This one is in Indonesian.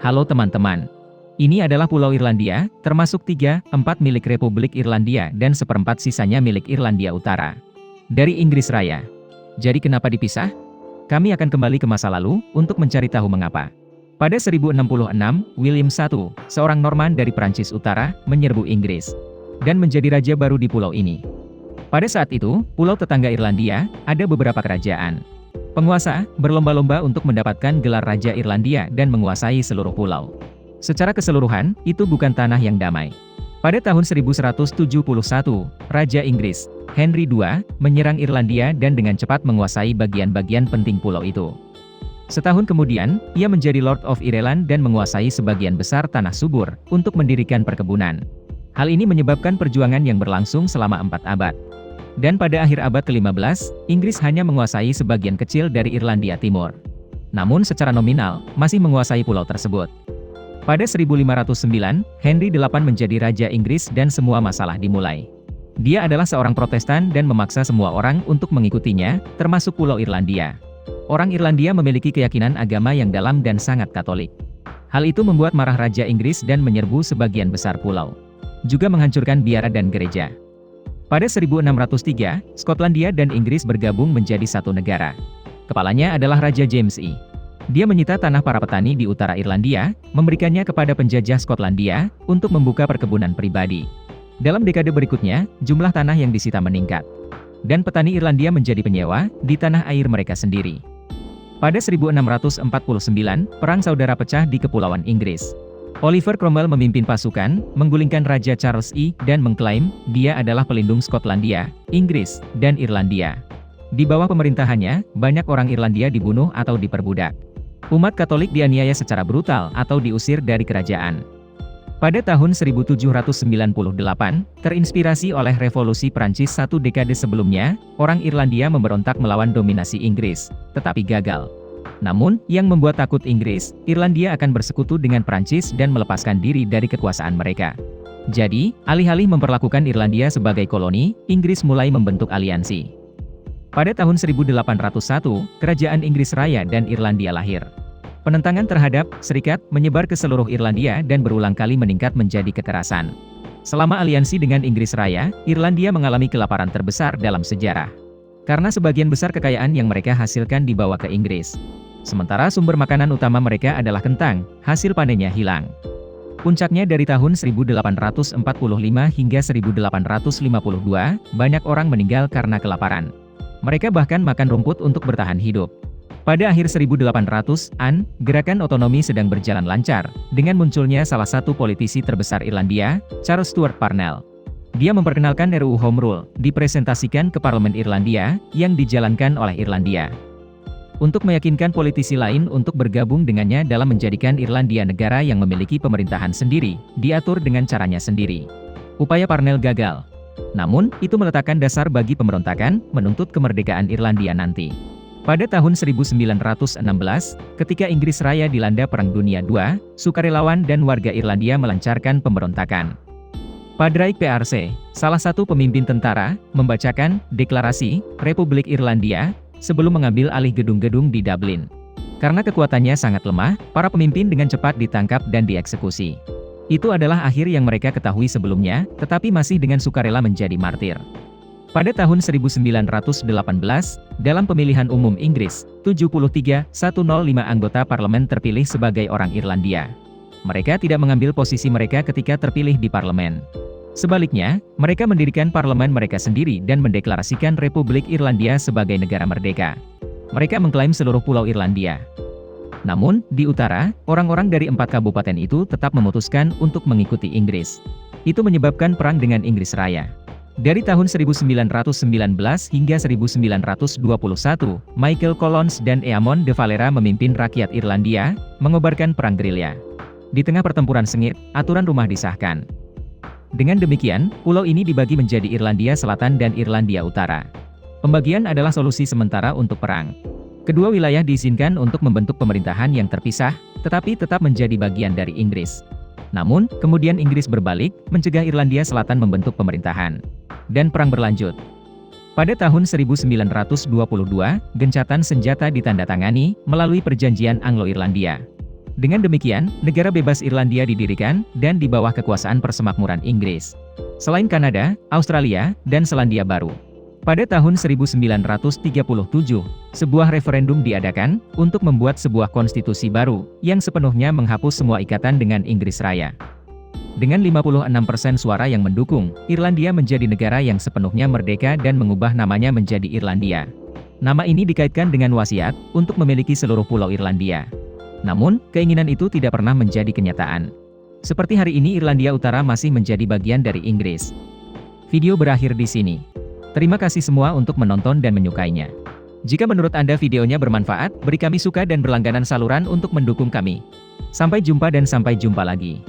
Halo teman-teman. Ini adalah Pulau Irlandia, termasuk 3/4 milik Republik Irlandia dan 1/4 sisanya milik Irlandia Utara. Dari Inggris Raya. Jadi kenapa dipisah? Kami akan kembali ke masa lalu, untuk mencari tahu mengapa. Pada 1066, William I, seorang Norman dari Prancis Utara, menyerbu Inggris. Dan menjadi raja baru di pulau ini. Pada saat itu, pulau tetangga Irlandia, ada beberapa kerajaan. Penguasa berlomba-lomba untuk mendapatkan gelar Raja Irlandia dan menguasai seluruh pulau. Secara keseluruhan, itu bukan tanah yang damai. Pada tahun 1171, Raja Inggris, Henry II, menyerang Irlandia dan dengan cepat menguasai bagian-bagian penting pulau itu. Setahun kemudian, ia menjadi Lord of Ireland dan menguasai sebagian besar tanah subur, untuk mendirikan perkebunan. Hal ini menyebabkan perjuangan yang berlangsung selama 4 abad. Dan pada akhir abad ke-15, Inggris hanya menguasai sebagian kecil dari Irlandia Timur. Namun secara nominal, masih menguasai pulau tersebut. Pada 1509, Henry VIII menjadi Raja Inggris dan semua masalah dimulai. Dia adalah seorang Protestan dan memaksa semua orang untuk mengikutinya, termasuk Pulau Irlandia. Orang Irlandia memiliki keyakinan agama yang dalam dan sangat Katolik. Hal itu membuat marah Raja Inggris dan menyerbu sebagian besar pulau. Juga menghancurkan biara dan gereja. Pada 1603, Skotlandia dan Inggris bergabung menjadi satu negara. Kepalanya adalah Raja James I. Dia menyita tanah para petani di utara Irlandia, memberikannya kepada penjajah Skotlandia, untuk membuka perkebunan pribadi. Dalam dekade berikutnya, jumlah tanah yang disita meningkat. Dan petani Irlandia menjadi penyewa, di tanah air mereka sendiri. Pada 1649, Perang Saudara pecah di Kepulauan Inggris. Oliver Cromwell memimpin pasukan, menggulingkan Raja Charles I, dan mengklaim, dia adalah pelindung Skotlandia, Inggris, dan Irlandia. Di bawah pemerintahannya, banyak orang Irlandia dibunuh atau diperbudak. Umat Katolik dianiaya secara brutal atau diusir dari kerajaan. Pada tahun 1798, terinspirasi oleh revolusi Prancis satu dekade sebelumnya, orang Irlandia memberontak melawan dominasi Inggris, tetapi gagal. Namun, yang membuat takut Inggris, Irlandia akan bersekutu dengan Prancis dan melepaskan diri dari kekuasaan mereka. Jadi, alih-alih memperlakukan Irlandia sebagai koloni, Inggris mulai membentuk aliansi. Pada tahun 1801, Kerajaan Inggris Raya dan Irlandia lahir. Penentangan terhadap serikat menyebar ke seluruh Irlandia dan berulang kali meningkat menjadi kekerasan. Selama aliansi dengan Inggris Raya, Irlandia mengalami kelaparan terbesar dalam sejarah. Karena sebagian besar kekayaan yang mereka hasilkan dibawa ke Inggris. Sementara sumber makanan utama mereka adalah kentang, hasil panennya hilang. Puncaknya dari tahun 1845 hingga 1852, banyak orang meninggal karena kelaparan. Mereka bahkan makan rumput untuk bertahan hidup. Pada akhir 1800-an, gerakan otonomi sedang berjalan lancar, dengan munculnya salah satu politisi terbesar Irlandia, Charles Stewart Parnell. Dia memperkenalkan RUU Home Rule, dipresentasikan ke Parlemen Irlandia, yang dijalankan oleh Irlandia. Untuk meyakinkan politisi lain untuk bergabung dengannya dalam menjadikan Irlandia negara yang memiliki pemerintahan sendiri, diatur dengan caranya sendiri. Upaya Parnell gagal. Namun, itu meletakkan dasar bagi pemberontakan, menuntut kemerdekaan Irlandia nanti. Pada tahun 1916, ketika Inggris Raya dilanda Perang Dunia II, sukarelawan dan warga Irlandia melancarkan pemberontakan. Padraig PRC, salah satu pemimpin tentara, membacakan Deklarasi Republik Irlandia, sebelum mengambil alih gedung-gedung di Dublin. Karena kekuatannya sangat lemah, para pemimpin dengan cepat ditangkap dan dieksekusi. Itu adalah akhir yang mereka ketahui sebelumnya, tetapi masih dengan sukarela menjadi martir. Pada tahun 1918, dalam pemilihan umum Inggris, 73,105 anggota parlemen terpilih sebagai orang Irlandia. Mereka tidak mengambil posisi mereka ketika terpilih di parlemen. Sebaliknya, mereka mendirikan parlemen mereka sendiri dan mendeklarasikan Republik Irlandia sebagai negara merdeka. Mereka mengklaim seluruh pulau Irlandia. Namun, di utara, orang-orang dari 4 kabupaten itu tetap memutuskan untuk mengikuti Inggris. Itu menyebabkan perang dengan Inggris Raya. Dari tahun 1919 hingga 1921, Michael Collins dan Eamon de Valera memimpin rakyat Irlandia, mengobarkan perang gerilya. Di tengah pertempuran sengit, aturan rumah disahkan. Dengan demikian, pulau ini dibagi menjadi Irlandia Selatan dan Irlandia Utara. Pembagian adalah solusi sementara untuk perang. Kedua wilayah diizinkan untuk membentuk pemerintahan yang terpisah, tetapi tetap menjadi bagian dari Inggris. Namun, kemudian Inggris berbalik, mencegah Irlandia Selatan membentuk pemerintahan. Dan perang berlanjut. Pada tahun 1922, gencatan senjata ditandatangani, melalui perjanjian Anglo-Irlandia. Dengan demikian, negara bebas Irlandia didirikan, dan di bawah kekuasaan persemakmuran Inggris. Selain Kanada, Australia, dan Selandia Baru. Pada tahun 1937, sebuah referendum diadakan, untuk membuat sebuah konstitusi baru, yang sepenuhnya menghapus semua ikatan dengan Inggris Raya. Dengan 56% suara yang mendukung, Irlandia menjadi negara yang sepenuhnya merdeka dan mengubah namanya menjadi Irlandia. Nama ini dikaitkan dengan wasiat, untuk memiliki seluruh pulau Irlandia. Namun, keinginan itu tidak pernah menjadi kenyataan. Seperti hari ini Irlandia Utara masih menjadi bagian dari Inggris. Video berakhir di sini. Terima kasih semua untuk menonton dan menyukainya. Jika menurut Anda videonya bermanfaat, beri kami suka dan berlangganan saluran untuk mendukung kami. Sampai jumpa dan sampai jumpa lagi.